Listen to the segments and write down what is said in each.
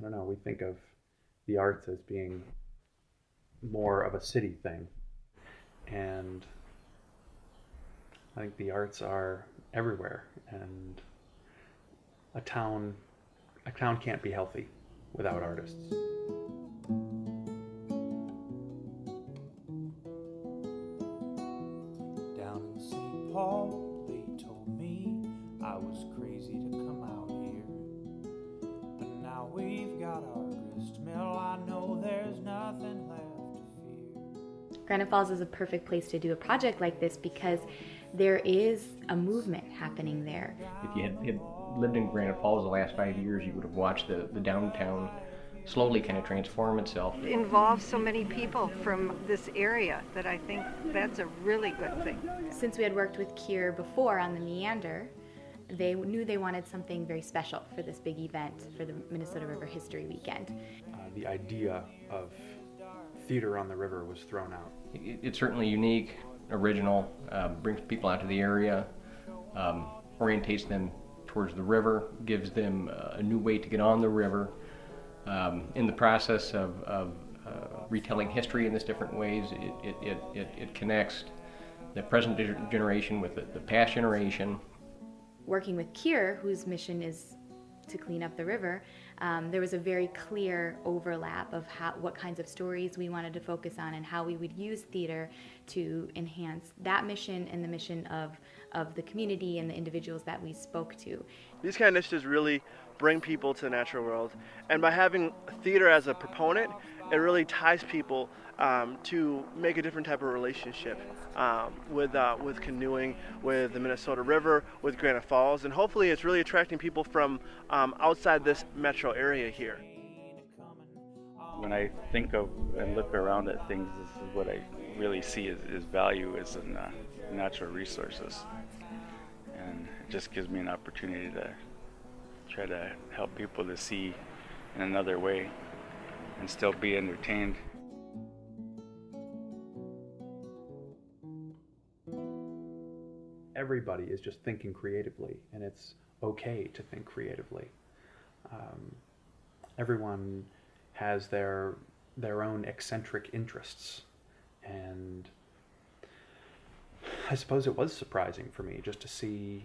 I don't know, we think of the arts as being more of a city thing. And I think the arts are everywhere, and a town can't be healthy without artists. Down in St. Paul, they told me I was crazy to come out here. But now we've got our grist mill, I know there's nothing left to fear. Granite Falls is a perfect place to do a project like this because there is a movement happening there. If you had lived in Granite Falls the last 5 years, you would have watched the downtown slowly kind of transform itself. It involves so many people from this area that I think that's a really good thing. Since we had worked with Kier before on the Meander, they knew they wanted something very special for this big event for the Minnesota River History Weekend. The idea of theater on the river was thrown out. It's certainly unique, original, brings people out to the area, orientates them towards the river, gives them a new way to get on the river. In the process of retelling history in this different ways, it connects the present generation with the past generation. Working with Kier, whose mission is to clean up the river, there was a very clear overlap of what kinds of stories we wanted to focus on and how we would use theater to enhance that mission and the mission of the community and the individuals that we spoke to. These kind of initiatives really bring people to the natural world, and by having theater as a proponent, it really ties people to make a different type of relationship with canoeing, with the Minnesota River, with Granite Falls, and hopefully it's really attracting people from outside this metro area here. When I think of and look around at things, this is what I really see is value is in natural resources, and it just gives me an opportunity to try to help people to see in another way and still be entertained. Everybody is just thinking creatively, and it's okay to think creatively. Everyone has their own eccentric interests, and I suppose it was surprising for me just to see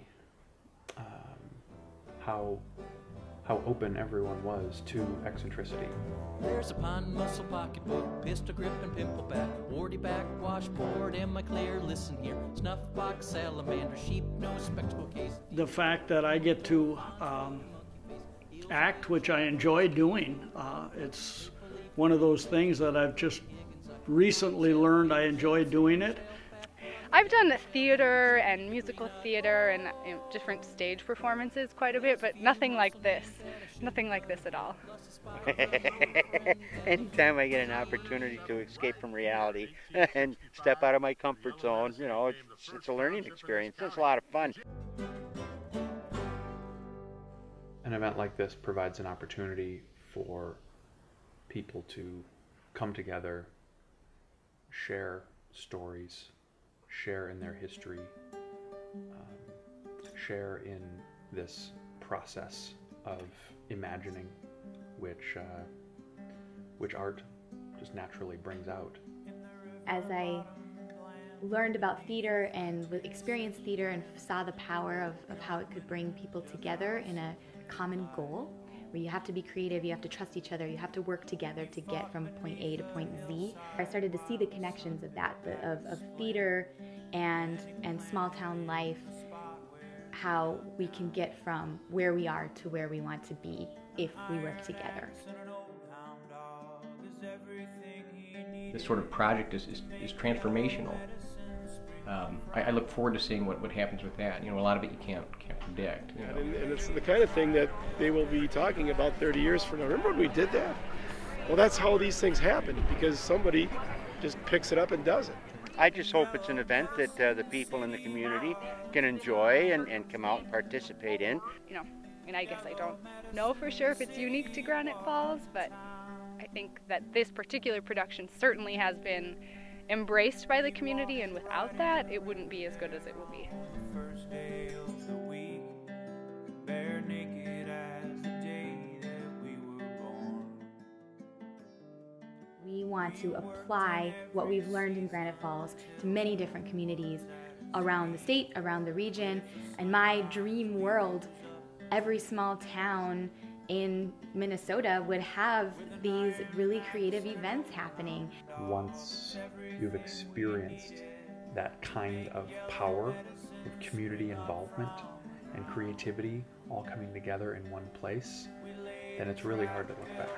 how open everyone was to eccentricity. There's a pine muscle pocketbook, pistol grip and pimple back, warty back, washboard, am I clear? Listen here, snuff box, salamander, sheep nose, spectacle case. The fact that I get to act, which I enjoy doing, it's one of those things that I've just recently learned I enjoy doing it. I've done theater and musical theater and different stage performances quite a bit, but nothing like this. Nothing like this at all. Anytime I get an opportunity to escape from reality and step out of my comfort zone, you know, it's a learning experience. It's a lot of fun. An event like this provides an opportunity for people to come together, share stories, share in their history, share in this process of imagining, which art just naturally brings out. As I learned about theater and experienced theater and saw the power of how it could bring people together in a common goal, where you have to be creative, you have to trust each other, you have to work together to get from point A to point Z. I started to see the connections of that, of theater and small town life, how we can get from where we are to where we want to be if we work together. This sort of project is transformational. I look forward to seeing what happens with that. You know, a lot of it you can't predict. You know? And it's the kind of thing that they will be talking about 30 years from now. Remember when we did that? Well, that's how these things happen, because somebody just picks it up and does it. I just hope it's an event that the people in the community can enjoy and come out and participate in. You know, and I guess I don't know for sure if it's unique to Granite Falls, but I think that this particular production certainly has been embraced by the community, and without that, it wouldn't be as good as it will be. First day of the week, bare naked as the day that we were born. want to apply what we've learned in Granite Falls to many different communities around the state, around the region. In my dream world, every small town in Minnesota would have these really creative events happening. Once you've experienced that kind of power of community involvement and creativity all coming together in one place, then it's really hard to look back.